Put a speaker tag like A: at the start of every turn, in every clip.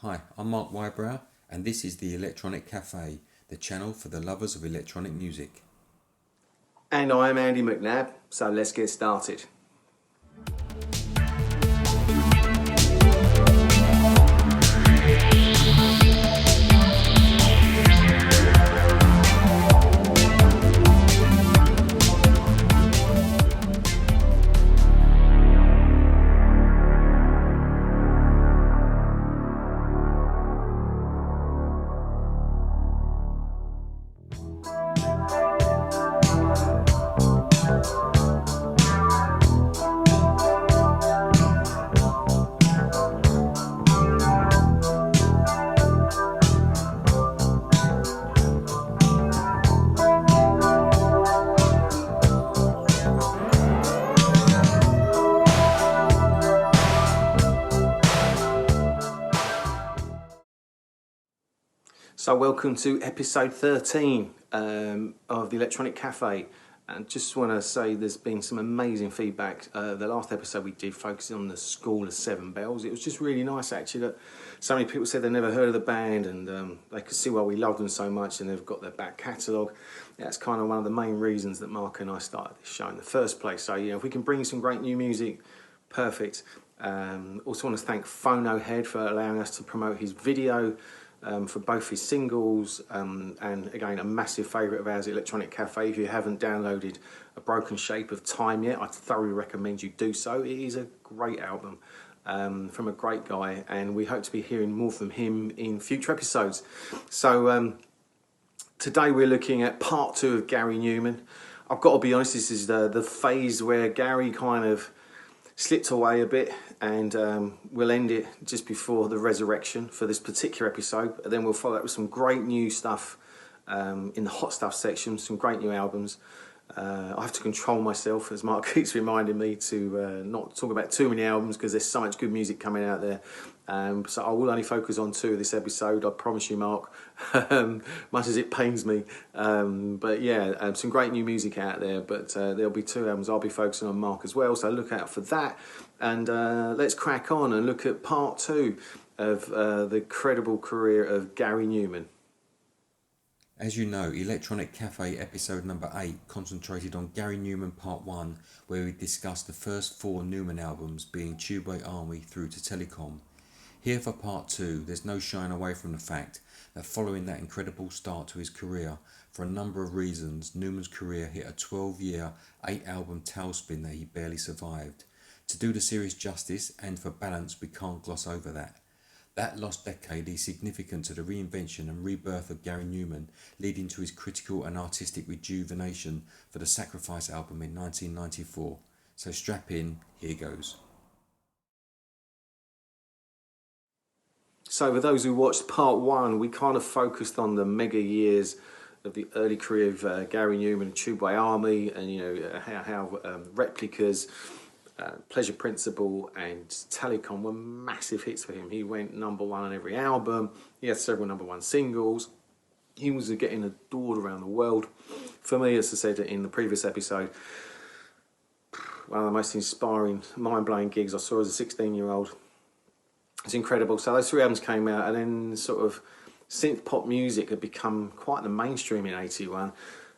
A: Hi, I'm Mark Wybrow, and this is the Electronic Cafe, the channel for the lovers of electronic music.
B: And I am Andy McNabb, so let's get started. So welcome to episode 13 of the Electronic Cafe. And just want to say there's been some amazing feedback. The last episode we did focusing on the School of Seven Bells. It was just really nice actually that so many people said they never heard of the band and they could see why we loved them so much and they've got their back catalogue. That's kind of one of the main reasons that Mark and I started this show in the first place. So if we can bring some great new music, perfect. Also want to thank Phono Head for allowing us to promote his video for both his singles, and again a massive favourite of ours, Electronic Cafe. If you haven't downloaded A Broken Shape of Time yet, I thoroughly recommend you do so. It is a great album from a great guy, and we hope to be hearing more from him in future episodes. So today we're looking at part 2 of Gary Numan. I've got to be honest, this is the phase where Gary kind of slipped away a bit, and we'll end it just before the resurrection for this particular episode. And then we'll follow up with some great new stuff in the hot stuff section, some great new albums. I have to control myself, as Mark keeps reminding me, to not talk about too many albums because there's so much good music coming out there. So I will only focus on 2 this episode, I promise you, Mark, much as it pains me. But yeah, some great new music out there, but there'll be 2 albums I'll be focusing on, Mark, as well, so look out for that. And let's crack on and look at part 2 of the credible career of Gary Numan.
A: As you know, Electronic Cafe episode number 8 concentrated on Gary Numan part 1, where we discussed the first 4 Numan albums, being Tubeway Army through to Telecom. Here for part 2, there's no shying away from the fact that following that incredible start to his career, for a number of reasons, Numan's career hit a 12-year, 8-album tailspin that he barely survived. To do the series justice, and for balance, we can't gloss over that. That lost decade is significant to the reinvention and rebirth of Gary Numan, leading to his critical and artistic rejuvenation for the Sacrifice album in 1994. So strap in, here goes.
B: So for those who watched part 1, we kind of focused on the mega years of the early career of Gary Numan, Tubeway Army, and how Replicas, Pleasure Principle and Telecom were massive hits for him. He went number 1 on every album. He had several number 1 singles. He was getting adored around the world. For me, as I said in the previous episode, one of the most inspiring, mind-blowing gigs I saw as a 16-year-old. It's incredible. So those 3 albums came out, and then sort of synth pop music had become quite the mainstream in '81.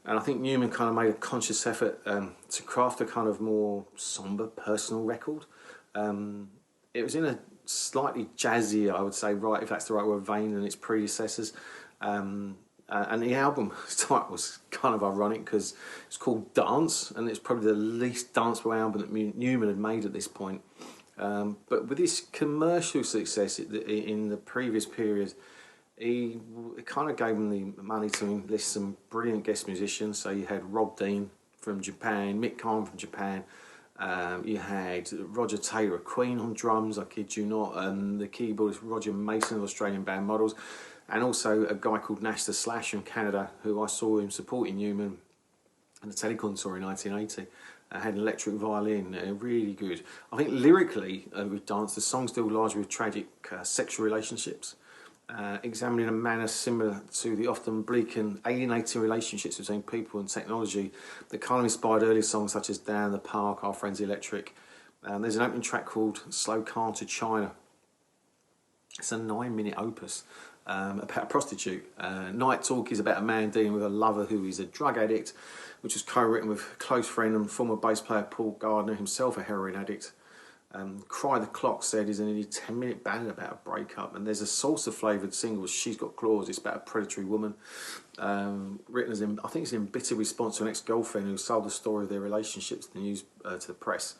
B: And I think Numan kind of made a conscious effort to craft a kind of more somber, personal record. It was in a slightly jazzier, I would say, right, if that's the right word, vein than its predecessors. And the album title was kind of ironic because it's called Dance, and it's probably the least danceable album that Numan had made at this point. But with his commercial success in the previous period, it kind of gave him the money to enlist some brilliant guest musicians. So you had Rob Dean from Japan, Mick Karn from Japan, you had Roger Taylor of Queen on drums, I kid you not, and the keyboardist Roger Mason of Australian band Models, and also a guy called Nash the Slash from Canada, who I saw him supporting Numan at the Telecom tour in 1980. Had an electric violin, really good. I think lyrically with Dance, the songs deal largely with tragic sexual relationships. Examining a manner similar to the often bleak and alienating relationships between people and technology that kind of inspired earlier songs such as Down the Park, Our Friends Electric. There's an opening track called Slow Car to China. It's a 9-minute opus about a prostitute. Night Talk is about a man dealing with a lover who is a drug addict, which was co-written with close friend and former bass player Paul Gardner, himself a heroin addict. Cry the Clock said is a nearly 10-minute ballad about a breakup, and there's a salsa flavoured single, She's Got Claws. It's about a predatory woman, written as I think it's in bitter response to an ex-girlfriend who sold the story of their relationship to the news to the press.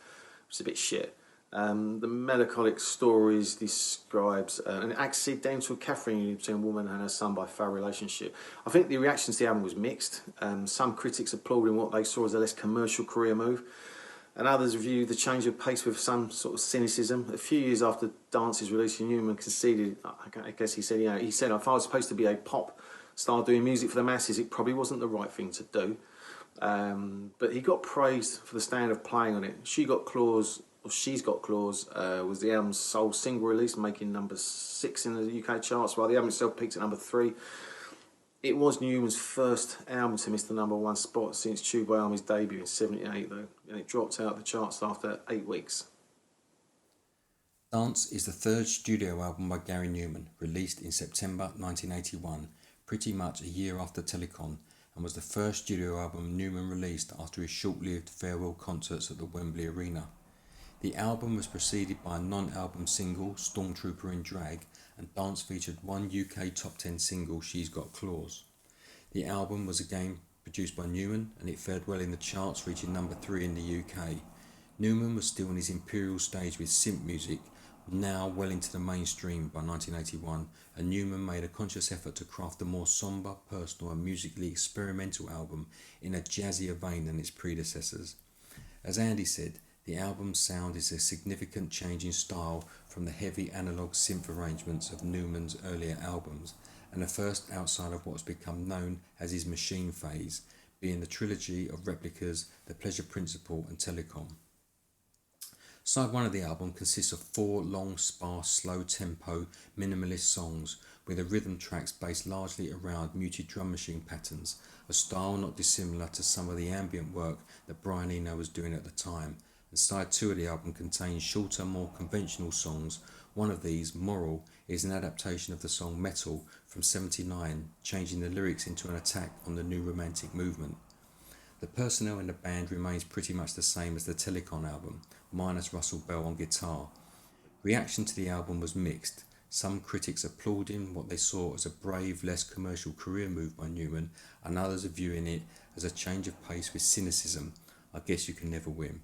B: It's a bit shit. The melancholic stories describes an accidental Catherine between a woman and her son by foul relationship. I think the reaction to the album was mixed. Some critics applauded what they saw as a less commercial career move, and others viewed the change of pace with some sort of cynicism. A few years after Dance's release, Newman conceded, I guess he said, if I was supposed to be a pop star doing music for the masses, it probably wasn't the right thing to do. But he got praised for the stand of playing on it. She's Got Claws was the album's sole single release, making number 6 in the UK charts, while the album itself peaked at number 3. It was Newman's first album to miss the number 1 spot since Tube by Army's debut in '78, though, and it dropped out of the charts after 8 weeks.
A: Dance is the third studio album by Gary Numan, released in September 1981, pretty much a year after Telecon, and was the first studio album Numan released after his short-lived farewell concerts at the Wembley Arena. The album was preceded by a non-album single, Stormtrooper in Drag, and Dance featured one UK top 10 single, She's Got Claws. The album was again produced by Numan, and it fared well in the charts, reaching number 3 in the UK. Numan was still on his imperial stage with synth music, now well into the mainstream by 1981, and Numan made a conscious effort to craft a more sombre, personal and musically experimental album in a jazzier vein than its predecessors. As Andy said, the album's sound is a significant change in style from the heavy analogue synth arrangements of Newman's earlier albums, and the first outside of what's become known as his Machine phase, being the trilogy of Replicas, The Pleasure Principle and Telecom. Side 1 of the album consists of 4 long, sparse, slow-tempo, minimalist songs, with the rhythm tracks based largely around muted drum machine patterns, a style not dissimilar to some of the ambient work that Brian Eno was doing at the time. And side 2 of the album contains shorter, more conventional songs. One of these, Moral, is an adaptation of the song Metal from '79, changing the lyrics into an attack on the new romantic movement. The personnel in the band remains pretty much the same as the Telecon album, minus Russell Bell on guitar. Reaction to the album was mixed, some critics applauding what they saw as a brave, less commercial career move by Numan, and others viewing it as a change of pace with cynicism. I guess you can never win.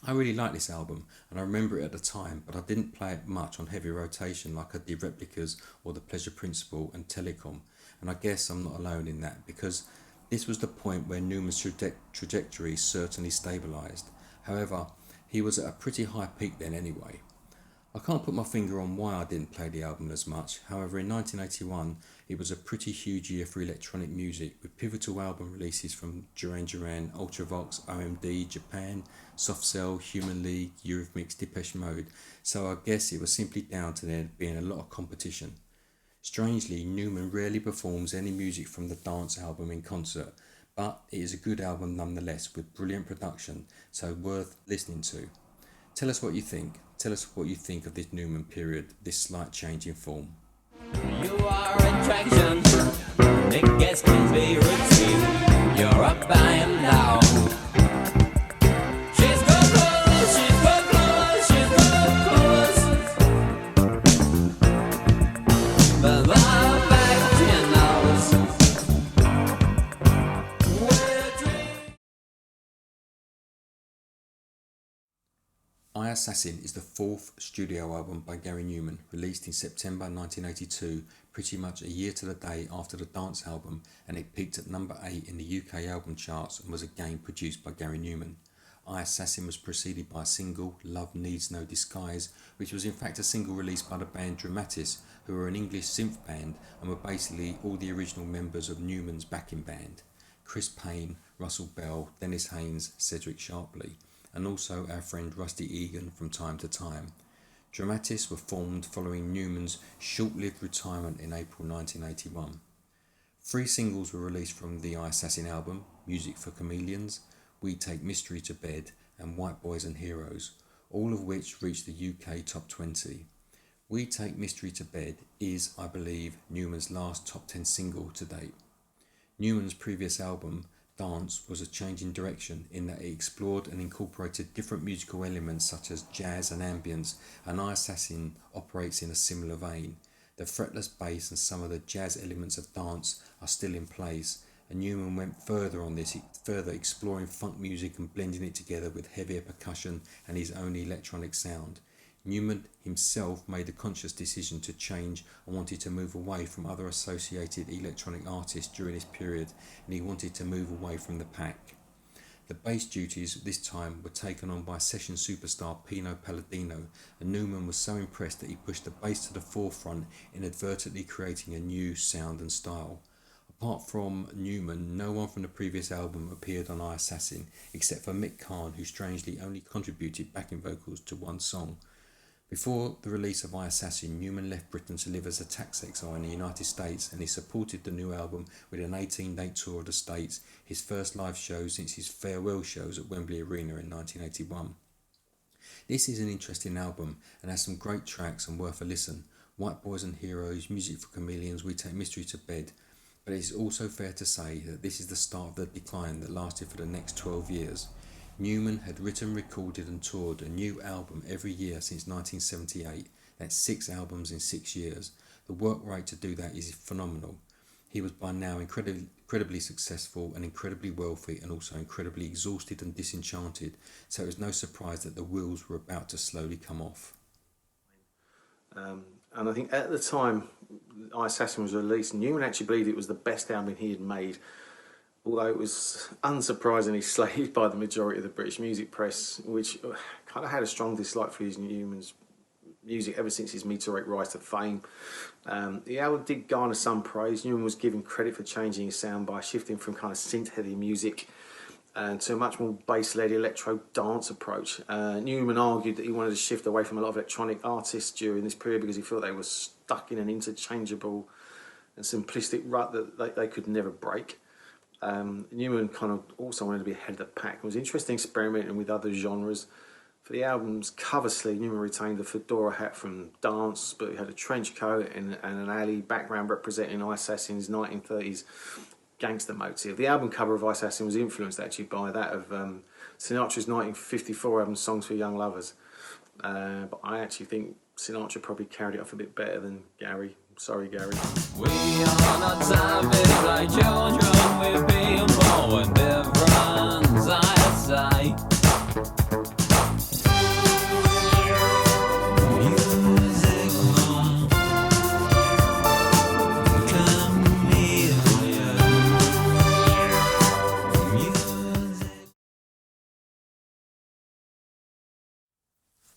A: I really like this album, and I remember it at the time, but I didn't play it much on heavy rotation like I did Replicas or The Pleasure Principle and Telecom, and I guess I'm not alone in that, because this was the point where Newman's trajectory certainly stabilised. However, he was at a pretty high peak then anyway. I can't put my finger on why I didn't play the album as much. However, in 1981, it was a pretty huge year for electronic music, with pivotal album releases from Duran Duran, Ultravox, OMD, Japan, Soft Cell, Human League, Eurythmics, Depeche Mode, so I guess it was simply down to there being a lot of competition. Strangely, Numan rarely performs any music from the Dance album in concert, but it is a good album nonetheless, with brilliant production, so worth listening to. Tell us what you think. Tell us what you think of this Numan period, this slight change in form.
C: You are attraction, it gets can be routine. You're up, I am down. She's got clothes, she's got clothes, she's got clothes. But I'm back to your nose. We're dreaming.
A: I Assassin is the 4th studio album by Gary Numan, released in September 1982, pretty much a year to the day after the Dance album, and it peaked at number 8 in the UK album charts and was again produced by Gary Numan. I Assassin was preceded by a single, Love Needs No Disguise, which was in fact a single released by the band Dramatis, who were an English synth band and were basically all the original members of Newman's backing band: Chris Payne, Russell Bell, Dennis Haynes, Cedric Sharpley, and also our friend Rusty Egan from time to time. Dramatis were formed following Newman's short-lived retirement in April 1981. 3 singles were released from the I Assassin album: Music for Chameleons, We Take Mystery to Bed, and White Boys and Heroes, all of which reached the UK top 20. We Take Mystery to Bed is, I believe, Newman's last top 10 single to date. Newman's previous album, Dance, was a change in direction in that it explored and incorporated different musical elements such as jazz and ambience, and I Assassin operates in a similar vein. The fretless bass and some of the jazz elements of Dance are still in place, and Newman went further on this, further exploring funk music and blending it together with heavier percussion and his own electronic sound. Newman himself made a conscious decision to change and wanted to move away from other associated electronic artists during this period, and he wanted to move away from the pack. The bass duties this time were taken on by session superstar Pino Palladino, and Newman was so impressed that he pushed the bass to the forefront, inadvertently creating a new sound and style. Apart from Newman, no one from the previous album appeared on I Assassin, except for Mick Karn, who strangely only contributed backing vocals to one song. Before the release of I Assassin, Newman left Britain to live as a tax exile in the United States, and he supported the new album with an 18-date tour of the States, his first live show since his farewell shows at Wembley Arena in 1981. This is an interesting album and has some great tracks and worth a listen. White Boys and Heroes, Music for Chameleons, We Take Mystery to Bed. But it is also fair to say that this is the start of the decline that lasted for the next 12 years. Newman had written, recorded and toured a new album every year since 1978. That's 6 albums in 6 years. The work rate to do that is phenomenal. He was by now incredibly successful and incredibly wealthy, and also incredibly exhausted and disenchanted, so it was no surprise that the wheels were about to slowly come off.
B: And I think at the time I Assassin was released, Newman actually believed it was the best album he had made, although it was unsurprisingly slaved by the majority of the British music press, which kind of had a strong dislike for Newman's music ever since his meteoric rise to fame. The album did garner some praise. Newman was given credit for changing his sound by shifting from kind of synth-heavy music to a much more bass-led electro dance approach. Newman argued that he wanted to shift away from a lot of electronic artists during this period because he felt they were stuck in an interchangeable and simplistic rut that they could never break. Newman kind of also wanted to be ahead of the pack and was interested in experimenting with other genres. For the album's cover sleeve, Newman retained the fedora hat from Dance, but he had a trench coat and an alley background representing I Assassin's 1930s gangster motive. The album cover of I Assassin was influenced actually by that of Sinatra's 1954 album Songs for Young Lovers. But I actually think Sinatra probably carried it off a bit better than Gary. Sorry, Gary.
C: We are not savage like children, we've been born different, I say.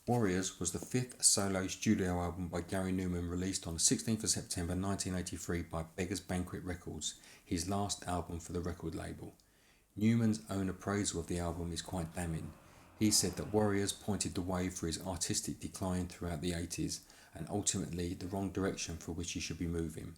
A: Warriors was the 5th solo studio album by Gary Newman, released on the 16th of September 1983 by Beggars Banquet Records, his last album for the record label. Newman's own appraisal of the album is quite damning. He said that Warriors pointed the way for his artistic decline throughout the 80s, and ultimately the wrong direction for which he should be moving.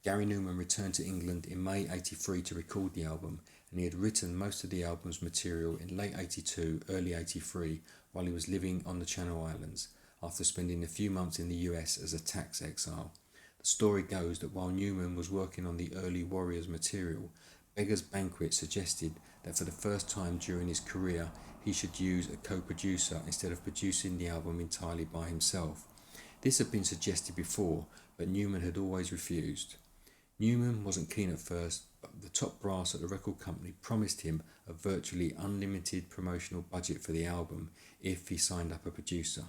A: Gary Newman returned to England in May 83 to record the album, and he had written most of the album's material in late 82, early 83, while he was living on the Channel Islands, after spending a few months in the US as a tax exile. The story goes that while Newman was working on the early Warriors material, Beggars Banquet suggested that for the first time during his career, he should use a co-producer instead of producing the album entirely by himself. This had been suggested before, but Newman had always refused. Newman wasn't keen at first, but the top brass at the record company promised him a virtually unlimited promotional budget for the album if he signed up a producer.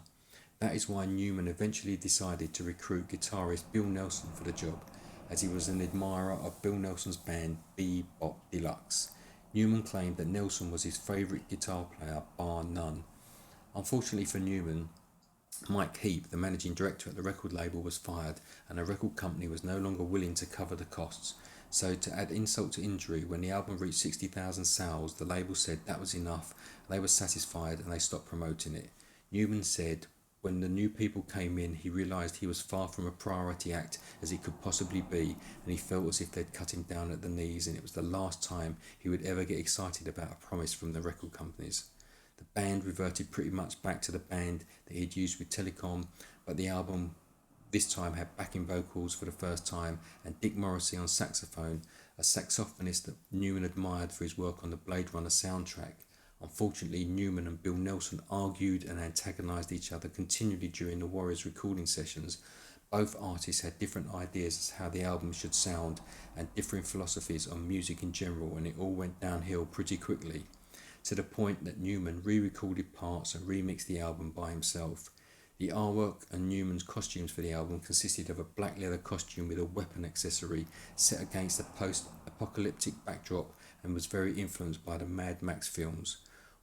A: That is why Newman eventually decided to recruit guitarist Bill Nelson for the job, as he was an admirer of Bill Nelson's band Bebop Deluxe. Newman claimed that Nelson was his favourite guitar player, bar none. Unfortunately for Newman, Mike Heap, the managing director at the record label, was fired, and the record company was no longer willing to cover the costs. So to add insult to injury, when the album reached 60,000 sales, the label said that was enough, they were satisfied and they stopped promoting it. Newman said when the new people came in, he realised he was far from a priority act as he could possibly be, and he felt as if they'd cut him down at the knees, and it was the last time he would ever get excited about a promise from the record companies. The band reverted pretty much back to the band that he'd used with Telecom, but the album this time had backing vocals for the first time, and Dick Morrissey on saxophone, a saxophonist that Newman admired for his work on the Blade Runner soundtrack. Unfortunately, Newman and Bill Nelson argued and antagonised each other continually during the Warriors recording sessions. Both artists had different ideas as how the album should sound and differing philosophies on music in general, and it all went downhill pretty quickly, to the point that Newman re-recorded parts and remixed the album by himself. The artwork and Newman's costumes for the album consisted of a black leather costume with a weapon accessory set against a post-apocalyptic backdrop, and was very influenced by the Mad Max films.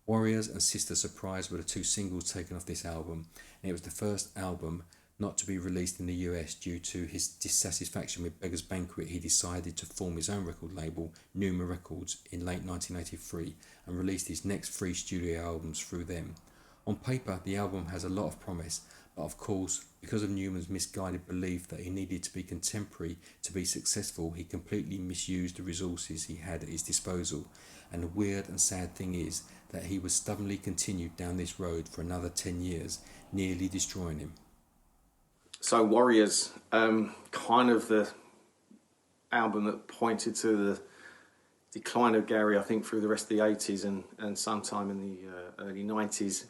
A: Warriors and Sister Surprise were the two singles taken off this album, and it was the first album not to be released in the US due to his dissatisfaction with Beggars Banquet. He decided to form his own record label, Numa Records, in late 1983 and released his next 3 studio albums through them. On paper, the album has a lot of promise, but of course, because of Newman's misguided belief that he needed to be contemporary to be successful, he completely misused the resources he had at his disposal. And the weird and sad thing is that he was stubbornly continued down this road for another 10 years, nearly destroying him.
B: So Warriors, kind of the album that pointed to the decline of Gary, I think, through the rest of the 80s and sometime in the early 90s.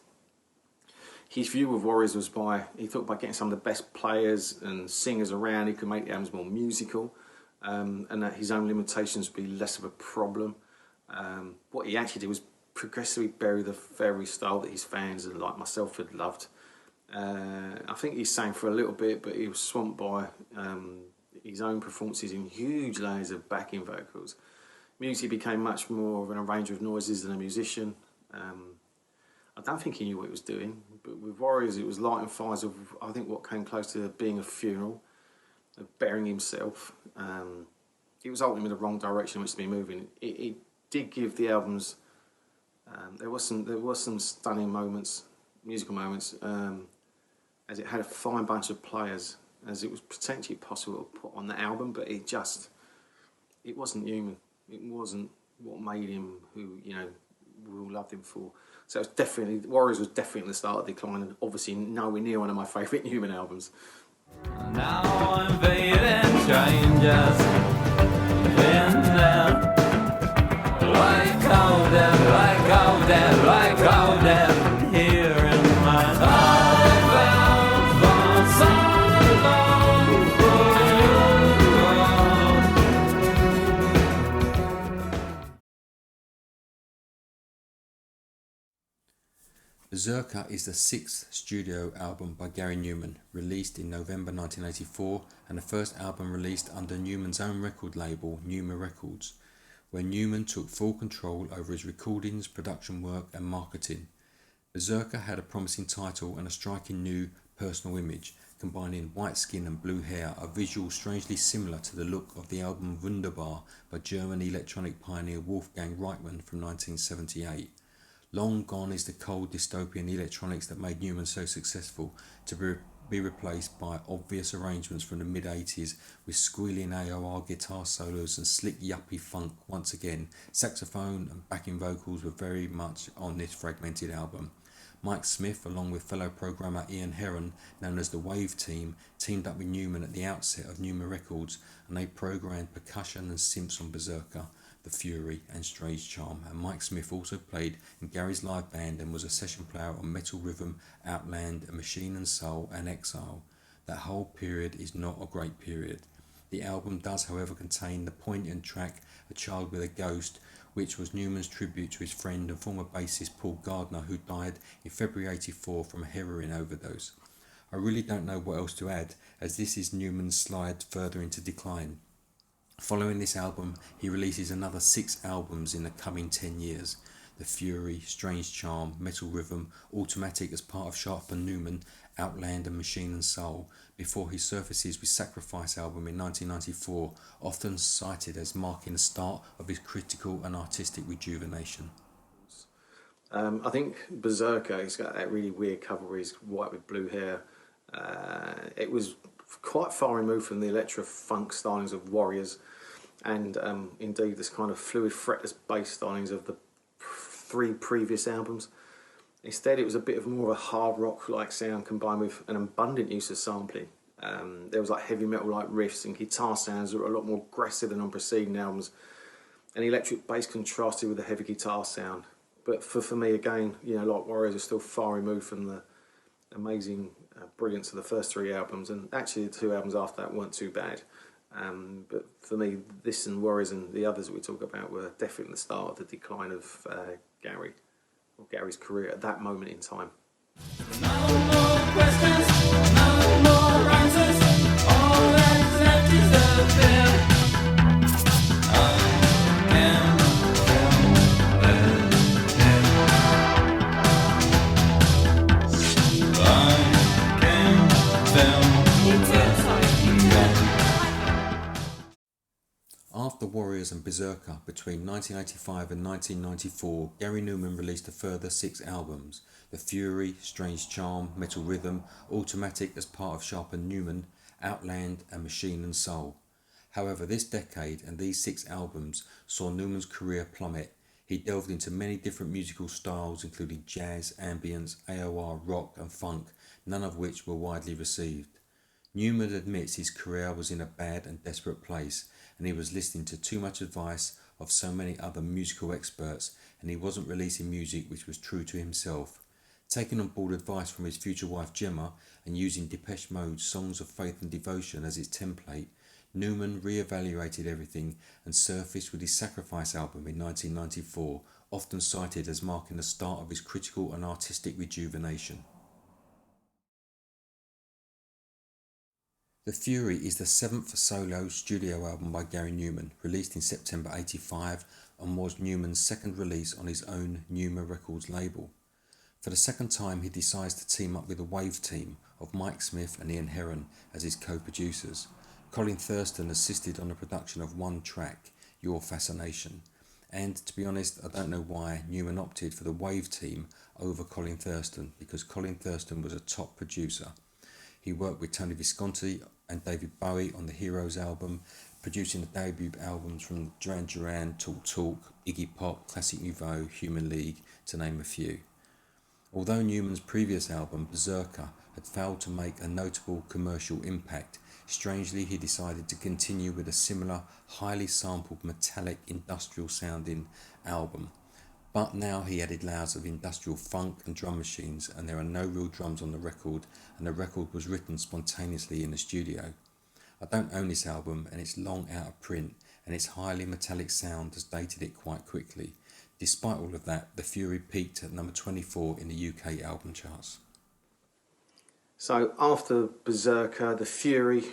B: His view of Warriors was he thought by getting some of the best players and singers around, he could make the albums more musical, and that his own limitations would be less of a problem. What he actually did was progressively bury the fairy style that his fans, and like myself, had loved. I think he sang for a little bit, but he was swamped by his own performances in huge layers of backing vocals. Music became much more of an arranger of noises than a musician. I don't think he knew what he was doing, but with Warriors it was lighting fires of, I think, what came close to being a funeral, of burying himself. It was ultimately the wrong direction in which to be moving. It did give the albums, there was some stunning moments, musical moments, as it had a fine bunch of players, as it was potentially possible to put on the album, but it wasn't Newman. It wasn't what made him who, we all loved him for. So it was definitely, Warriors was definitely the start of decline, and obviously nowhere near one of my favourite Newman albums.
C: Now I'm feeling strangers in there. Like cold and like cold and like cold and here in my life bound for so long for you.
A: Berserker is the 6th studio album by Gary Newman, released in November 1984, and the first album released under Newman's own record label, Numa Records, where Newman took full control over his recordings, production work and marketing. Berserker had a promising title and a striking new personal image, combining white skin and blue hair, a visual strangely similar to the look of the album Wunderbar by German electronic pioneer Wolfgang Reitman from 1978. Long gone is the cold dystopian electronics that made Newman so successful, to be replaced by obvious arrangements from the mid-80s with squealing AOR guitar solos and slick yuppie funk. Once again, saxophone and backing vocals were very much on this fragmented album. Mike Smith, along with fellow programmer Ian Heron, known as the Wave Team, teamed up with Newman at the outset of Numa Records, and they programmed percussion and synths on Berserker, The Fury and Strange Charm. And Mike Smith also played in Gary's live band and was a session player on Metal Rhythm, Outland, Machine and Soul and Exile. That whole period is not a great period. The album does, however, contain the poignant track A Child with a Ghost, which was Newman's tribute to his friend and former bassist Paul Gardner, who died in February '84 from a heroin overdose. I really don't know what else to add, as this is Newman's slide further into decline. Following this album, he releases another 6 albums in the coming 10 years. The Fury, Strange Charm, Metal Rhythm, Automatic as part of Sharp and Newman, Outland and Machine and Soul, before he surfaces with Sacrifice album in 1994, often cited as marking the start of his critical and artistic rejuvenation.
B: I think Berserker, he's got that really weird cover where he's white with blue hair. It was quite far removed from the electro-funk stylings of Warriors, and indeed this kind of fluid fretless bass stylings of the 3 previous albums. Instead, it was a bit of more of a hard rock like sound combined with an abundant use of sampling. There was like heavy metal like riffs and guitar sounds that were a lot more aggressive than on preceding albums. And electric bass contrasted with the heavy guitar sound. But for me, again, you know, like Warriors are still far removed from the amazing brilliance of the first 3 albums, and actually the 2 albums after that weren't too bad. But for me, this and Warriors and the others that we talk about were definitely the start of the decline of Gary's career at that moment in time.
C: No more questions, no more answers. All that's left is the fear.
A: After Warriors and Berserker, between 1985 and 1994, Gary Numan released a further 6 albums: The Fury, Strange Charm, Metal Rhythm, Automatic as part of Sharp and Newman, Outland and Machine and Soul. However, this decade and these 6 albums saw Newman's career plummet. He delved into many different musical styles, including jazz, ambience, AOR, rock and funk, none of which were widely received. Newman admits his career was in a bad and desperate place, and he was listening to too much advice of so many other musical experts, and he wasn't releasing music which was true to himself. Taking on board advice from his future wife Gemma and using Depeche Mode's Songs of Faith and Devotion as his template, Newman re-evaluated everything and surfaced with his Sacrifice album in 1994, often cited as marking the start of his critical and artistic rejuvenation. The Fury is the 7th solo studio album by Gary Numan, released in September '85, and was Newman's second release on his own Numa Records label. For the second time, he decides to team up with the Wave team of Mike Smith and Ian Heron as his co-producers. Colin Thurston assisted on the production of one track, Your Fascination, and to be honest, I don't know why Newman opted for the Wave team over Colin Thurston, because Colin Thurston was a top producer. He worked with Tony Visconti and David Bowie on the Heroes album, producing the debut albums from Duran Duran, Talk Talk, Iggy Pop, Classic Nouveau, Human League, to name a few. Although Newman's previous album, Berserker, had failed to make a notable commercial impact, strangely he decided to continue with a similar, highly sampled, metallic, industrial-sounding album. But now he added layers of industrial funk and drum machines, and there are no real drums on the record, and the record was written spontaneously in the studio. I don't own this album, and it's long out of print, and its highly metallic sound has dated it quite quickly. Despite all of that, The Fury peaked at number 24 in the UK album charts.
B: So after Berserker, The Fury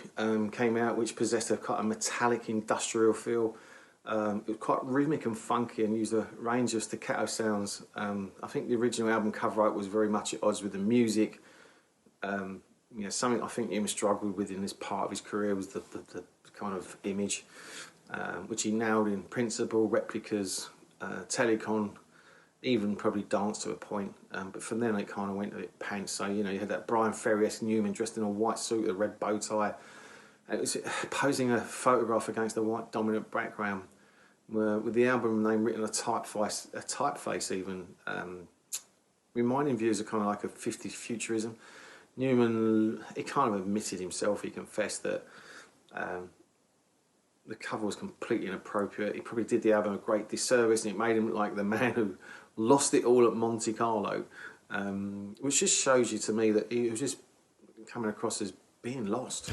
B: came out, which possessed a kind of metallic industrial feel. It was quite rhythmic and funky and used a range of staccato sounds. I think the original album cover art was very much at odds with the music. Something I think Ian struggled with in this part of his career was the kind of image, which he nailed in Principle, Replicas, Telecon, even probably Dance to a point. But from then it kind of went a bit pants. So, you had that Brian Ferry-esque Newman dressed in a white suit with a red bow tie. It was posing a photograph against a white dominant background, with the album name written a typeface even, reminding viewers of kind of like a 50s futurism. Newman, he kind of admitted himself, he confessed that the cover was completely inappropriate. He probably did the album a great disservice, and it made him look like the man who lost it all at Monte Carlo, which just shows you to me that he was just coming across as being lost.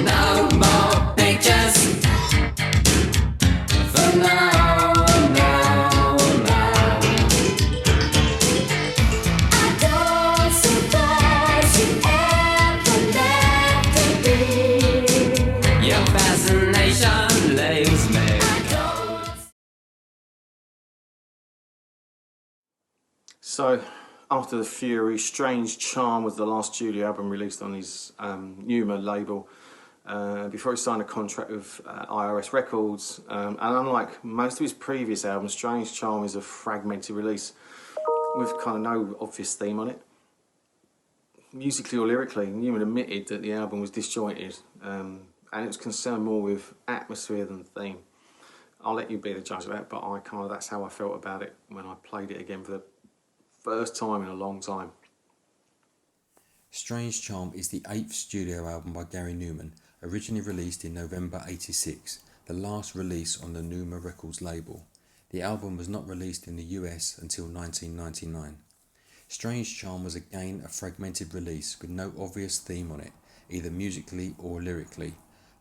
C: No more pictures for now, now, now.
D: I don't suppose you ever left me.
C: Your fascination leaves me.
B: So, after The Fury, Strange Charm was the last studio album released on his Numa label, before he signed a contract with IRS Records. And unlike most of his previous albums, Strange Charm is a fragmented release with kind of no obvious theme on it. Musically or lyrically, Newman admitted that the album was disjointed, and it was concerned more with atmosphere than theme. I'll let you be the judge of that, but that's how I felt about it when I played it again for the first time in a long time.
A: Strange Charm is the 8th studio album by Gary Numan, originally released in November '86, the last release on the Numa Records label. The album was not released in the US until 1999. Strange Charm was again a fragmented release with no obvious theme on it, either musically or lyrically.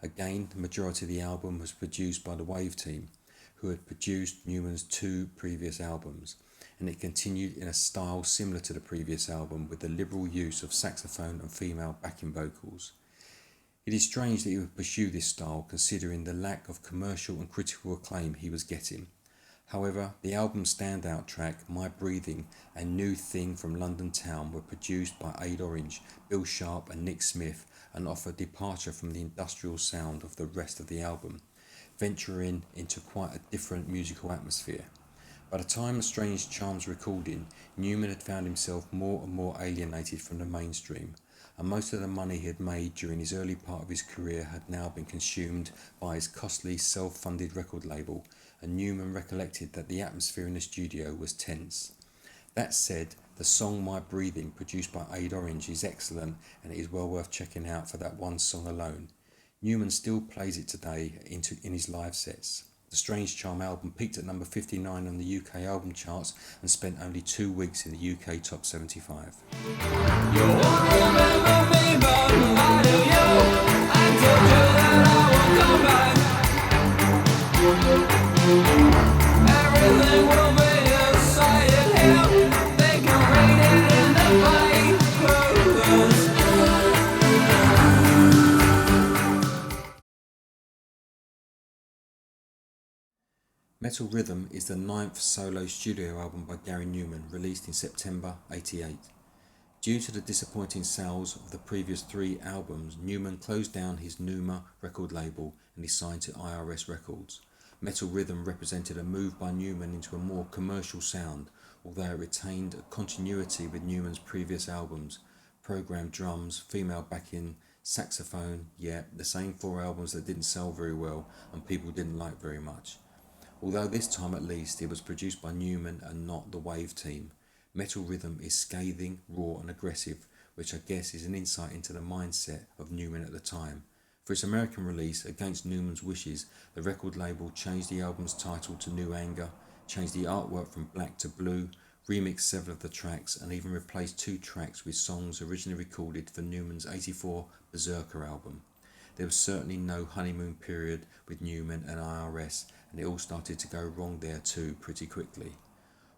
A: Again, the majority of the album was produced by the Wave Team, who had produced Numan's 2 previous albums, and it continued in a style similar to the previous album with the liberal use of saxophone and female backing vocals. It is strange that he would pursue this style considering the lack of commercial and critical acclaim he was getting. However, the album's standout track, My Breathing, and New Thing from London Town were produced by Ade Orange, Bill Sharp and Nick Smith and offer departure from the industrial sound of the rest of the album, venturing into quite a different musical atmosphere. By the time of Strange Charm's recording, Numan had found himself more and more alienated from the mainstream, and most of the money he had made during his early part of his career had now been consumed by his costly self-funded record label, and Numan recollected that the atmosphere in the studio was tense. That said, the song My Breathing, produced by Ade Orange, is excellent and it is well worth checking out for that one song alone. Numan still plays it today in his live sets. The Strange Charm album peaked at number 59 on the UK album charts and spent only 2 weeks in the UK top 75.
C: Everything will be decided here. They can read it in the papers.
A: Metal Rhythm is the 9th solo studio album by Gary Numan, released in September '88. Due to the disappointing sales of the previous 3 albums, Numan closed down his Numa record label and he signed to IRS Records. Metal Rhythm represented a move by Numan into a more commercial sound, although it retained a continuity with Newman's previous albums, programmed drums, female backing, saxophone, the same 4 albums that didn't sell very well and people didn't like very much. Although this time at least it was produced by Numan and not the Wave Team. Metal Rhythm is scathing, raw and aggressive, which I guess is an insight into the mindset of Numan at the time. For its American release, against Newman's wishes, the record label changed the album's title to New Anger, changed the artwork from black to blue, remixed several of the tracks and even replaced 2 tracks with songs originally recorded for Newman's '84 Berserker album. There was certainly no honeymoon period with Numan and IRS, and it all started to go wrong there too pretty quickly.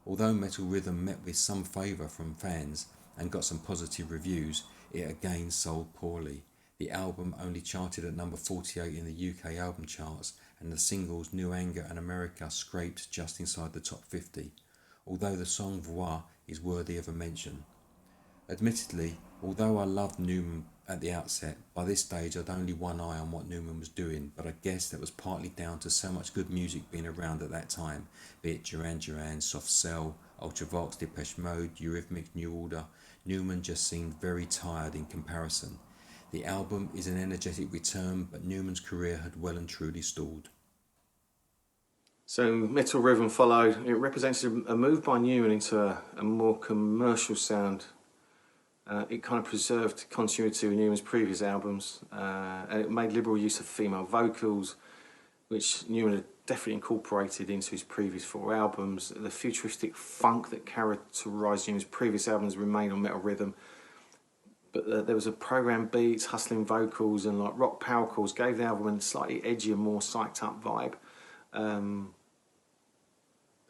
A: Although Metal Rhythm met with some favour from fans and got some positive reviews, it again sold poorly. The album only charted at number 48 in the UK album charts, and the singles New Anger and America scraped just inside the top 50, although the song Voix is worthy of a mention. Admittedly, although I loved Numan at the outset, by this stage I'd only one eye on what Numan was doing, but I guess that was partly down to so much good music being around at that time, be it Duran Duran, Soft Cell, Ultravox, Depeche Mode, Eurythmics, New Order. Numan just seemed very tired in comparison. The album is an energetic return, but Newman's career had well and truly stalled.
B: So Metal Rhythm followed. It represents a move by Numan into a more commercial sound. It kind of preserved continuity with Newman's previous albums, and it made liberal use of female vocals, which Numan had definitely incorporated into his previous 4 albums. The futuristic funk that characterised Newman's previous albums remained on Metal Rhythm, but there was a programmed beats, hustling vocals, and like rock power chords gave the album a slightly edgier, more psyched up vibe. And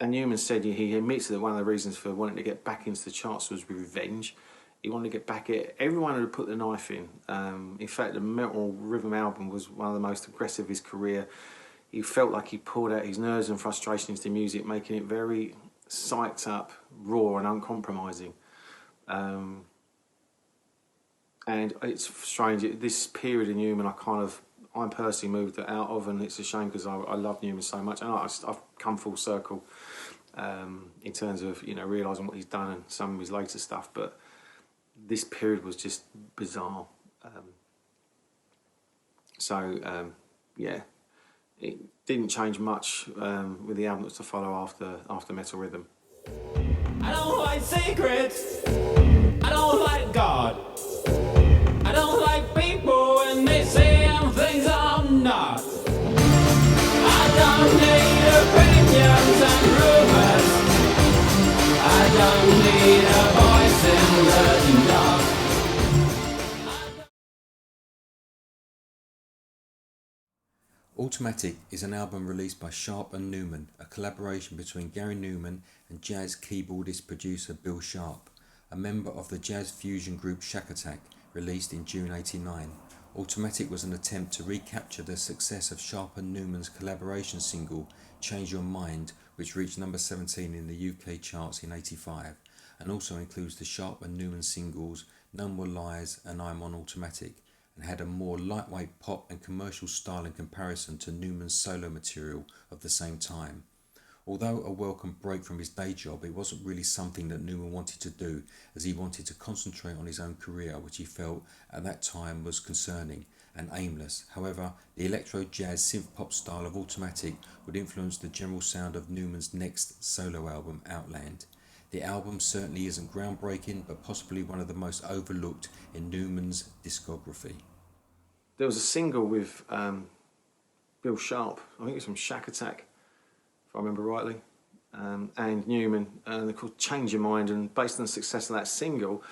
B: Numan said he admits that one of the reasons for wanting to get back into the charts was revenge. He wanted to get back at everyone who had put the knife in. In fact, the Metal Rhythm album was one of the most aggressive of his career. He felt like he poured out his nerves and frustration into the music, making it very psyched up, raw and uncompromising. And it's strange, this period in Numan I personally moved out of, and it's a shame because I love Numan so much, and I've come full circle in terms of realising what he's done and some of his later stuff, but this period was just bizarre. It didn't change much with the album that's to follow after Metal Rhythm.
C: I don't fight secrets. I don't fight God. not. I don't need opinions and rumors. I don't need a voice in the dark.
A: Automatic is an album released by Sharp and Newman, a collaboration between Gary Newman and jazz keyboardist producer Bill Sharp, a member of the jazz fusion group Shack Attack, released in June '89. Automatic was an attempt to recapture the success of Sharp and Newman's collaboration single Change Your Mind, which reached number 17 in the UK charts in '85, and also includes the Sharp and Newman singles None More Lies and I'm on Automatic, and had a more lightweight pop and commercial style in comparison to Newman's solo material of the same time. Although a welcome break from his day job, it wasn't really something that Newman wanted to do, as he wanted to concentrate on his own career, which he felt at that time was concerning and aimless. However, the electro jazz synth pop style of Automatic would influence the general sound of Newman's next solo album, Outland. The album certainly isn't groundbreaking, but possibly one of the most overlooked in Newman's discography.
B: There was a single with Bill Sharp, I think it was from Shack Attack, if I remember rightly, and Newman, and they're called Change Your Mind, and based on the success of that single,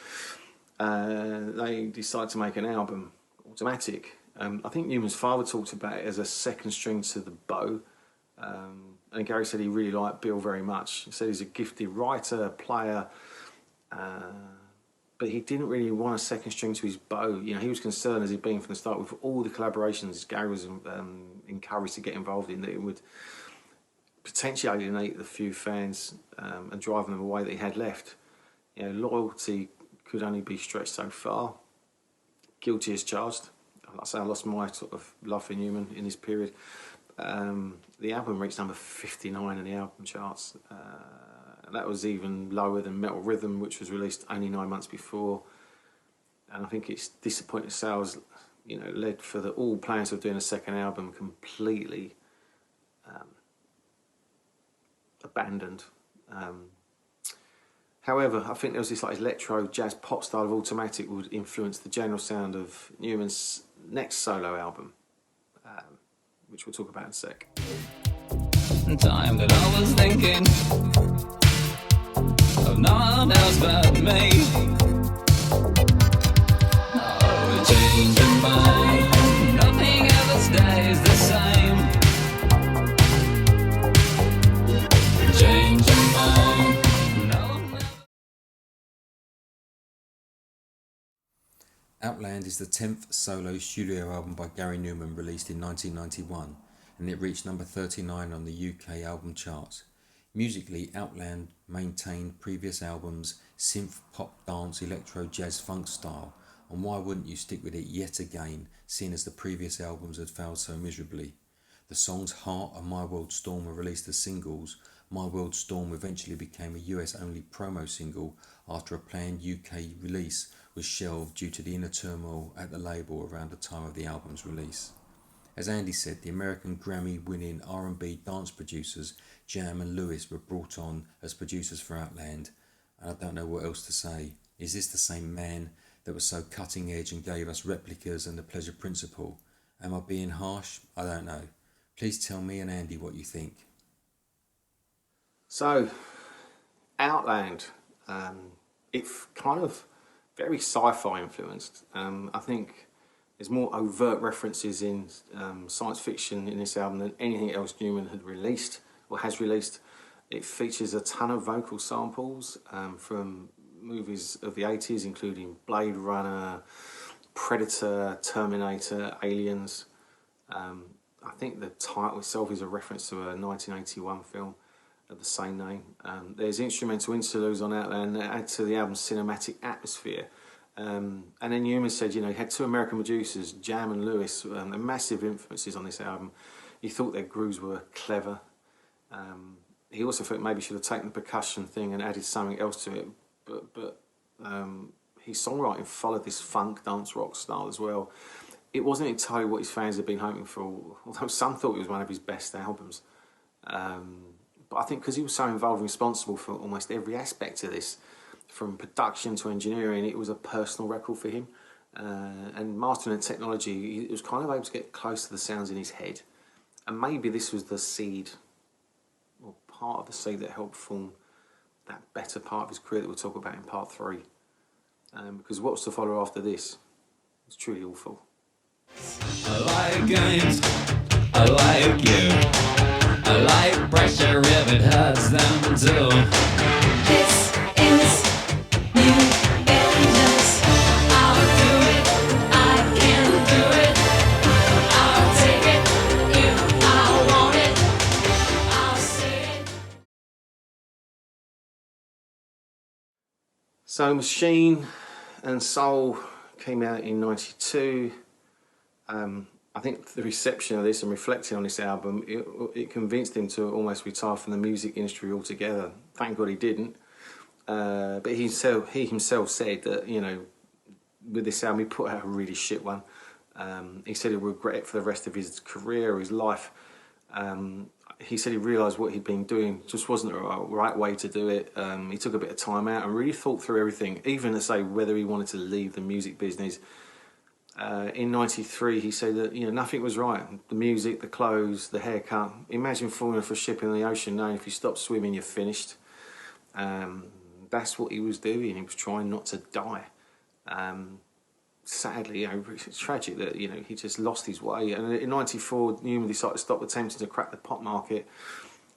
B: they decided to make an album, Automatic. I think Newman's father talked about it as a second string to the bow, and Gary said he really liked Bill very much. He said he's a gifted writer, player, but he didn't really want a second string to his bow. You know, he was concerned, as he'd been from the start, with all the collaborations Gary was encouraged to get involved in, that it would potentially alienate the few fans and drive them away that he had left. You know, loyalty could only be stretched so far. Guilty as charged. Like I say, I lost my sort of love for Newman in this period. The album reached number 59 in the album charts. That was even lower than Metal Rhythm, which was released only 9 months before. And I think its disappointing sales, you know, led for all plans of doing a second album completely abandoned. However, I think there was this like electro jazz pop style of Automatic would influence the general sound of Newman's next solo album, which we'll talk about in a sec.
C: Time that I was thinking of no one else but me. Oh, change your mind. Nothing ever stays the same. Change your mind. No.
A: Outland is the 10th solo studio album by Gary Newman, released in 1991, and it reached number 39 on the UK album charts. Musically, Outland maintained previous albums' synth pop dance electro jazz funk style, and why wouldn't you stick with it yet again, seeing as the previous albums had failed so miserably? The songs Heart and My World Storm were released as singles. My World Storm eventually became a US only promo single after a planned UK release was shelved due to the inner turmoil at the label around the time of the album's release. As Andy said, the American Grammy-winning R&B dance producers Jam and Lewis were brought on as producers for Outland, and I don't know what else to say. Is this the same man that was so cutting edge and gave us Replicas and The Pleasure Principle? Am I being harsh? I don't know. Please tell me and Andy what you think.
B: So, Outland, it's kind of very sci-fi influenced. I think there's more overt references in science fiction in this album than anything else Newman had released or has released. It features a ton of vocal samples from movies of the 80s, including Blade Runner, Predator, Terminator, Aliens. I think the title itself is a reference to a 1981 film of the same name. There's instrumental interludes on Outland that add to the album's cinematic atmosphere. And then Newman said, you know, he had two American producers, Jam and Lewis, massive influences on this album. He thought their grooves were clever. He also thought maybe should have taken the percussion thing and added something else to it. But his songwriting followed this funk dance rock style as well. It wasn't entirely what his fans had been hoping for, although some thought it was one of his best albums. But I think because he was so involved and responsible for almost every aspect of this, from production to engineering, it was a personal record for him. and mastering the technology, he was kind of able to get close to the sounds in his head. And maybe this was the seed, or part of the seed that helped form that better part of his career that we'll talk about in part 3. Because what's to follow after this was truly awful.
C: I like games, I like you. I like pressure if it hurts them too.
D: This is New Engines. I'll do it. I can do it. I'll take it if I want it. I'll say it.
B: So Machine and Soul came out in '92. I think the reception of this and reflecting on this album, it convinced him to almost retire from the music industry altogether. Thank God he didn't. But he himself said that, you know, with this album he put out a really shit one. He said he'll regret it for the rest of his career or his life. He said he realised what he'd been doing just wasn't the right way to do it. He took a bit of time out and really thought through everything, even to say whether he wanted to leave the music business. In '93, he said that, you know, nothing was right. The music, the clothes, the haircut. Imagine falling off a ship in the ocean knowing if you stop swimming, you're finished. That's what he was doing. He was trying not to die. Sadly, you know, it's tragic that, you know, he just lost his way. And in '94, Newman decided to stop attempting to crack the pop market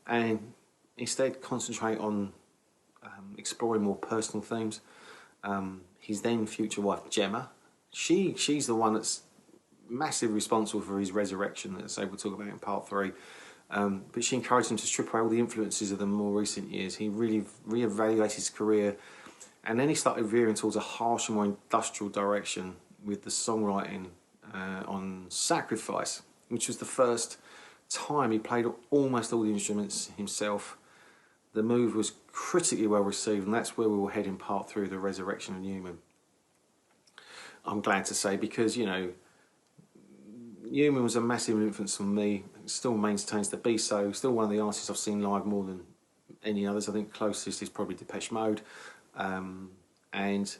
B: and instead concentrate on exploring more personal themes. His then future wife, Gemma, she's the one that's massively responsible for his resurrection, that we'll talk about in part 3. But she encouraged him to strip away all the influences of the more recent years. He really re-evaluated his career, and then he started veering towards a harsher, more industrial direction with the songwriting on Sacrifice, which was the first time he played almost all the instruments himself. The move was critically well received, and that's where we will head in part 3 of the resurrection of Newman. I'm glad to say, because, you know, Newman was a massive influence on me. Still maintains to be so. Still one of the artists I've seen live more than any others. I think closest is probably Depeche Mode. And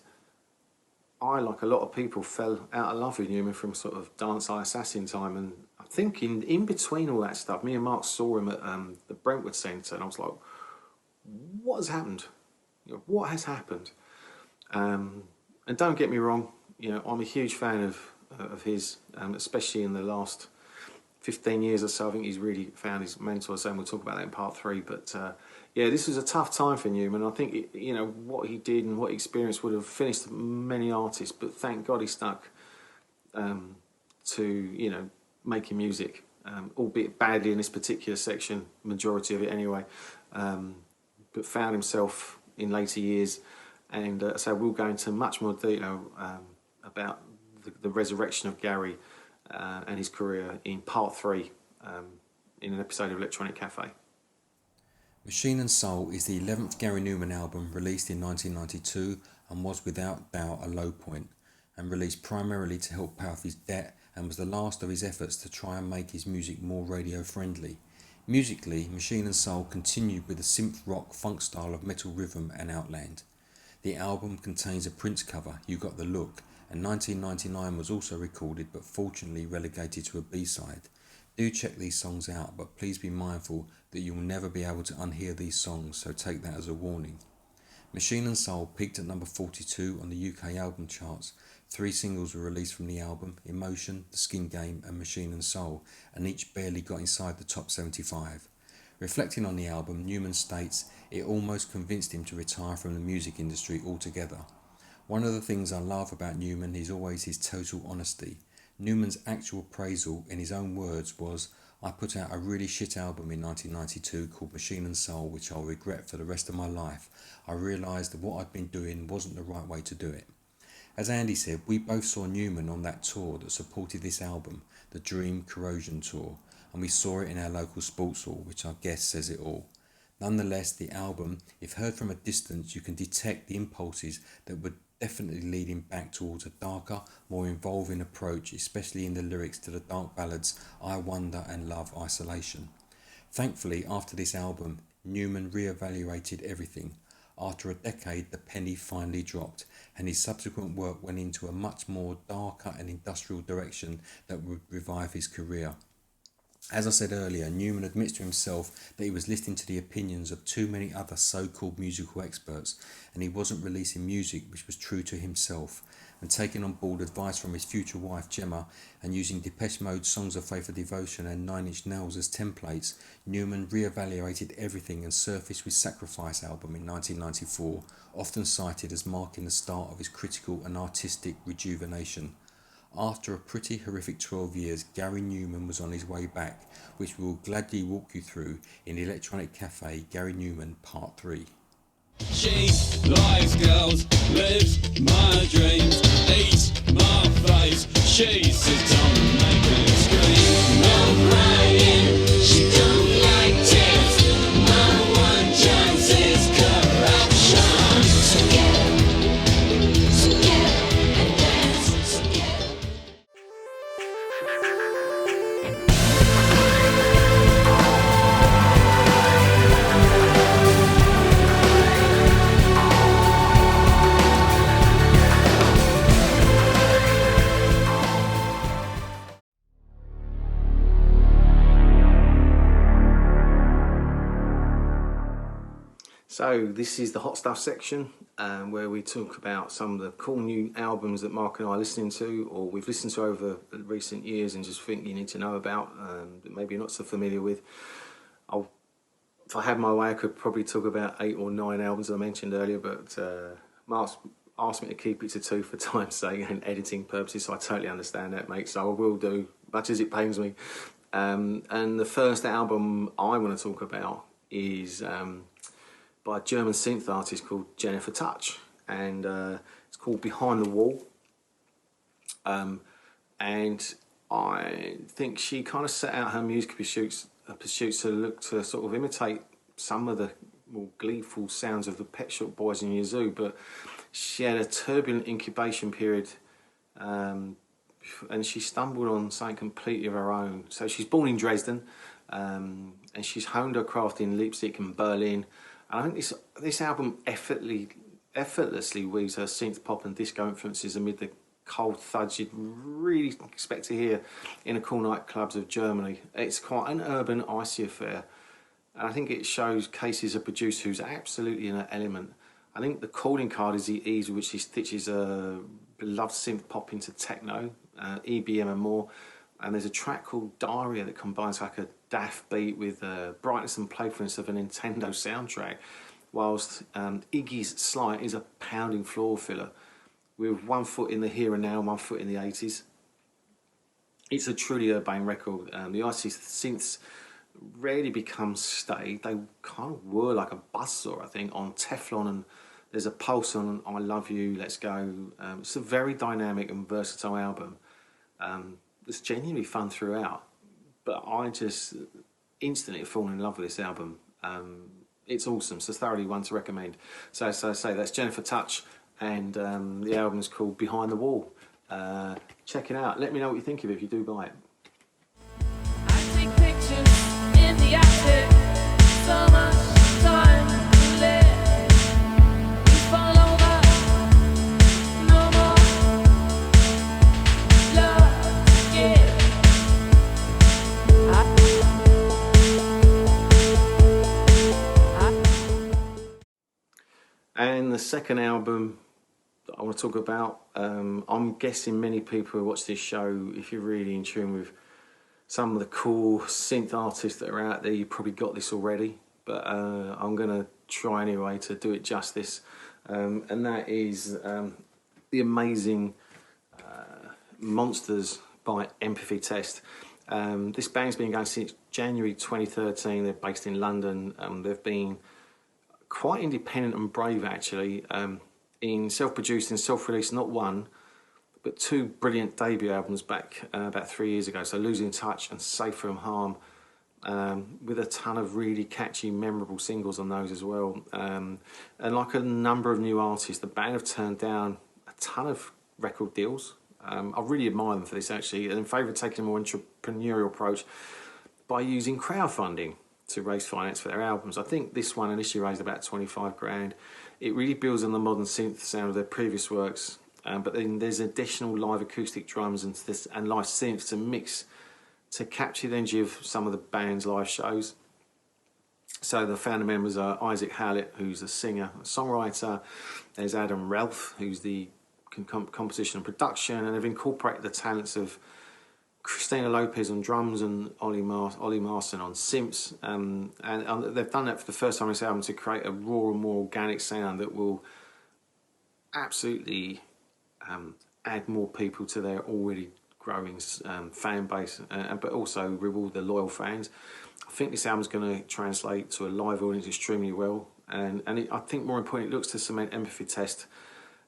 B: I, like a lot of people, fell out of love with Newman from sort of Dancehall Assassin time. And I think in between all that stuff, me and Mark saw him at the Brentwood Centre, and I was like, what has happened? You know, what has happened? And don't get me wrong, you know, I'm a huge fan of his, especially in the last 15 years or so. I think he's really found his mentor, and we'll talk about that in part 3. But yeah, this was a tough time for Newman. I think, you know, what he did and what he experienced would have finished many artists, but thank God he stuck to, you know, making music, albeit badly in this particular section, majority of it anyway, but found himself in later years. And so we'll go into much more detail about the resurrection of Gary and his career in part 3 in an episode of Electronic Cafe.
A: Machine and Soul is the 11th Gary Newman album released in 1992 and was without doubt a low point, and released primarily to help pay off his debt, and was the last of his efforts to try and make his music more radio friendly. Musically, Machine and Soul continued with the synth rock funk style of Metal Rhythm and Outland. The album contains a Prince cover, You Got the Look, and 1999 was also recorded but fortunately relegated to a B-side. Do check these songs out, but please be mindful that you will never be able to unhear these songs, so take that as a warning. Machine and Soul peaked at number 42 on the UK album charts. 3 singles were released from the album: Emotion, The Skin Game and Machine and Soul, and each barely got inside the top 75. Reflecting on the album, Newman states, "It almost convinced him to retire from the music industry altogether." One of the things I love about Newman is always his total honesty. Newman's actual appraisal, in his own words, was, "I put out a really shit album in 1992 called Machine and Soul, which I'll regret for the rest of my life. I realised that what I'd been doing wasn't the right way to do it." As Andy said, we both saw Newman on that tour that supported this album, the Dream Corrosion Tour, and we saw it in our local sports hall, which I guess says it all. Nonetheless, the album, if heard from a distance, you can detect the impulses that would definitely lead him back towards a darker, more involving approach, especially in the lyrics to the dark ballads I Wonder and Love Isolation. Thankfully, after this album, Newman re-evaluated everything. After a decade, the penny finally dropped, and his subsequent work went into a much more darker and industrial direction that would revive his career. As I said earlier, Newman admits to himself that he was listening to the opinions of too many other so-called musical experts, and he wasn't releasing music which was true to himself. And taking on board advice from his future wife Gemma, and using Depeche Mode's Songs of Faith and Devotion and Nine Inch Nails as templates, Newman re-evaluated everything and surfaced with Sacrifice album in 1994, often cited as marking the start of his critical and artistic rejuvenation. After a pretty horrific 12 years, Gary Newman was on his way back, which we will gladly walk you through in Electronic Cafe Gary Newman Part 3.
E: She likes girls, lives my dreams, eats my face. She sits on and makes me scream. No crying, she don't like tears. My one chance is corruption.
D: So get up and dance. So get up.
B: So this is the hot stuff section, where we talk about some of the cool new albums that Mark and I are listening to, or we've listened to over recent years and just think you need to know about, that maybe you're not so familiar with. If I had my way, I could probably talk about 8 or 9 albums I mentioned earlier, but Mark's asked me to keep it to 2 for time's sake and editing purposes, so I totally understand that, mate, so I will do, much as it pains me. And the first album I want to talk about is by a German synth artist called Jennifer Touch, and it's called Behind the Wall. And I think she kind of set out her music pursuits to look to sort of imitate some of the more gleeful sounds of the Pet Shop Boys and Yazoo, but she had a turbulent incubation period, and she stumbled on something completely of her own. So she's born in Dresden, and she's honed her craft in Leipzig and Berlin. And I think this album effortlessly weaves her synth pop and disco influences amid the cold thuds you'd really expect to hear in the cool nightclubs of Germany. It's quite an urban, icy affair, and I think it shows cases of a producer who's absolutely in her element. I think the calling card is the ease with which she stitches beloved synth pop into techno, EBM and more. And there's a track called Daria that combines like a daft beat with the brightness and playfulness of a Nintendo soundtrack, whilst Iggy's Slide is a pounding floor filler with one foot in the here and now, one foot in the 80s. It's a truly urbane record. The icy synths rarely become staid. They kind of whir like a buzzsaw, I think, on Teflon, and there's a pulse on I Love You, Let's Go. It's a very dynamic and versatile album. It's genuinely fun throughout, but I just instantly fallen in love with this album. It's awesome, so thoroughly one to recommend. So say that's Jennifer Touch, and the album's called Behind the Wall. Check it out. Let me know what you think of it if you do buy it.
F: I take pictures in the attic. So much time to live. We fall over. No more love to give.
B: And the second album that I want to talk about, I'm guessing many people who watch this show, if you're really in tune with some of the cool synth artists that are out there, you probably got this already, but I'm going to try anyway to do it justice. And that is the amazing Monsters by Empathy Test. This band's been going since January 2013. They're based in London. They've been quite independent and brave, actually, in self-producing, self-released, not one, but 2 brilliant debut albums back about 3 years ago. So Losing Touch and Safe From Harm, with a ton of really catchy, memorable singles on those as well. And like a number of new artists, the band have turned down a ton of record deals. I really admire them for this, actually, and in favour of taking a more entrepreneurial approach by using crowdfunding. to raise finance for their albums. I think this one initially raised about 25 grand. It really builds on the modern synth sound of their previous works, but then there's additional live acoustic drums and live synths to mix to capture the energy of some of the band's live shows. So the founder members are Isaac Hallett, who's a singer, a songwriter. There's Adam Ralph, who's the composition and production, and they've incorporated the talents of Christina Lopez on drums and Ollie Marston on synths. And they've done that for the first time on this album to create a raw and more organic sound that will absolutely add more people to their already growing fan base, but also reward the loyal fans. I think this album's going to translate to a live audience extremely well, and I think more importantly, it looks to cement Empathy Test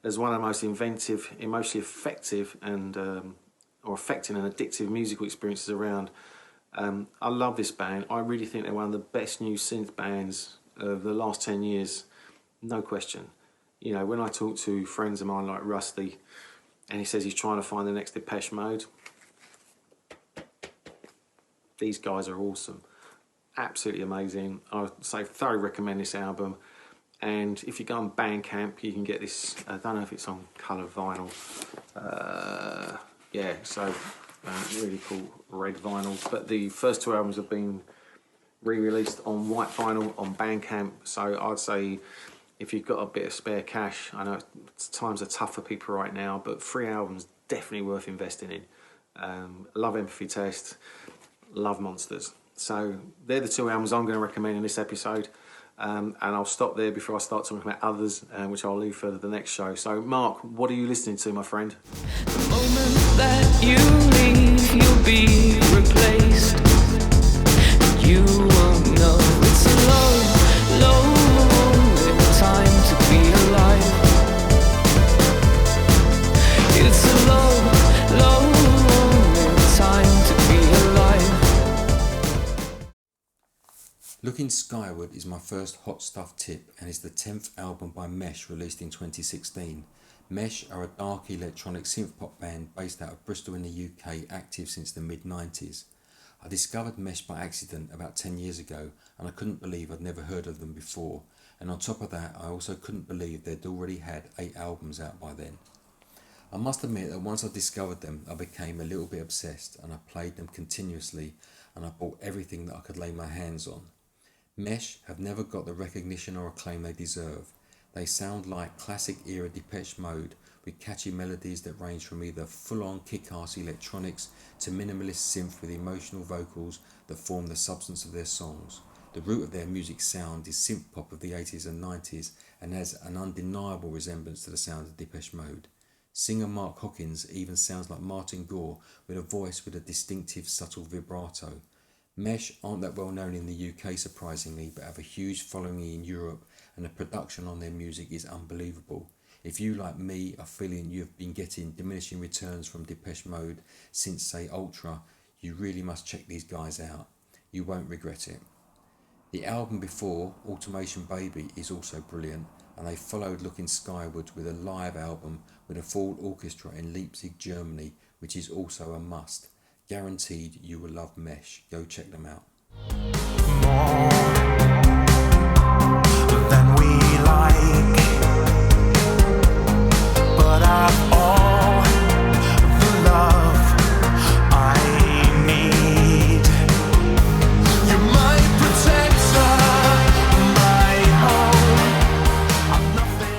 B: as one of the most inventive, emotionally effective, and or affecting and addictive musical experiences around. I love this band. I really think they're one of the best new synth bands of the last 10 years, no question. You know, when I talk to friends of mine like Rusty, and he says he's trying to find the next Depeche Mode, these guys are awesome. Absolutely amazing. I would say thoroughly recommend this album. And if you go on Bandcamp, you can get this. I don't know if it's on coloured vinyl. Yeah, so really cool red vinyl. But the first two albums have been re-released on white vinyl on Bandcamp. So I'd say if you've got a bit of spare cash, I know times are tough for people right now, but 3 albums definitely worth investing in. Love Empathy Test, love Monsters. So they're the 2 albums I'm going to recommend in this episode. And I'll stop there before I start talking about others, which I'll leave for the next show. So, Mark, what are you listening to, my friend?
F: The moment that you leave, you'll be replaced. You won't know it's a low, low time to be alive. It's a low, low time to be alive.
A: Looking Skyward is my first Hot Stuff tip, and is the 10th album by Mesh, released in 2016. Mesh are a dark electronic synth-pop band based out of Bristol in the UK, active since the mid-90s. I discovered Mesh by accident about 10 years ago, and I couldn't believe I'd never heard of them before, and on top of that I also couldn't believe they'd already had 8 albums out by then. I must admit that once I discovered them, I became a little bit obsessed, and I played them continuously, and I bought everything that I could lay my hands on. Mesh have never got the recognition or acclaim they deserve. They sound like classic era Depeche Mode, with catchy melodies that range from either full-on kick-ass electronics to minimalist synth with emotional vocals that form the substance of their songs. The root of their music sound is synth pop of the 80s and 90s, and has an undeniable resemblance to the sound of Depeche Mode. Singer Mark Hawkins even sounds like Martin Gore, with a voice with a distinctive subtle vibrato. Mesh aren't that well known in the UK surprisingly, but have a huge following in Europe, and the production on their music is unbelievable. If you, like me, are feeling you've been getting diminishing returns from Depeche Mode since, say, Ultra, you really must check these guys out. You won't regret it. The album before, Automation Baby, is also brilliant, and they followed Looking Skyward with a live album with a full orchestra in Leipzig, Germany, which is also a must. Guaranteed you will love Mesh. Go check them out.
G: More than we like, but I've all the love I need. You're my protector, my home. I'm nothing.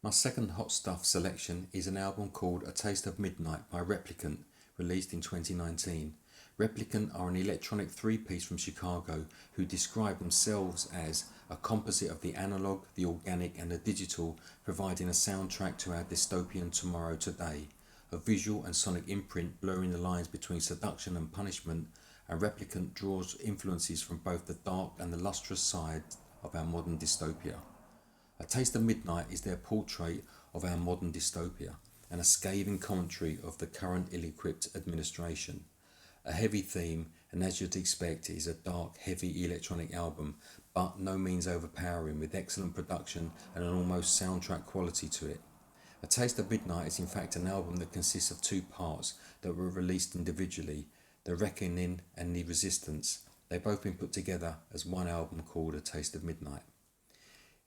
A: My second Hot Stuff selection is an album called A Taste of Midnight by Replicant, released in 2019. Replicant are an electronic 3-piece from Chicago who describe themselves as a composite of the analog, the organic and the digital, providing a soundtrack to our dystopian tomorrow today. A visual and sonic imprint blurring the lines between seduction and punishment, and Replicant draws influences from both the dark and the lustrous side of our modern dystopia. A Taste of Midnight is their portrait of our modern dystopia, and a scathing commentary of the current ill-equipped administration. A heavy theme, and as you'd expect, it is a dark, heavy electronic album, but no means overpowering, with excellent production and an almost soundtrack quality to it. A Taste of Midnight is in fact an album that consists of 2 parts that were released individually, The Reckoning and The Resistance. They've both been put together as one album called A Taste of Midnight.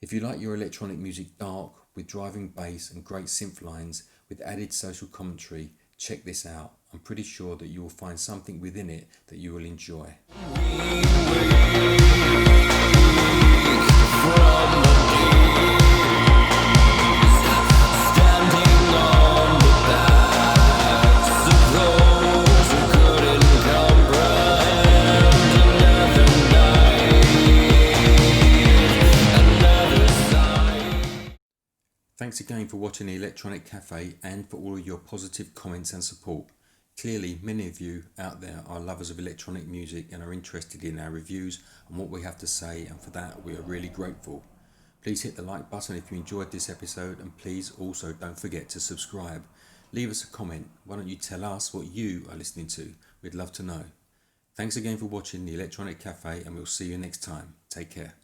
A: If you like your electronic music dark, with driving bass and great synth lines with added social commentary, check this out. I'm pretty sure that you will find something within it that you will enjoy. Thanks again for watching the Electronic Cafe and for all of your positive comments and support. Clearly, many of you out there are lovers of electronic music and are interested in our reviews and what we have to say, and for that we are really grateful. Please hit the like button if you enjoyed this episode, and please also don't forget to subscribe. Leave us a comment. Why don't you tell us what you are listening to? We'd love to know. Thanks again for watching the Electronic Cafe, and we'll see you next time. Take care.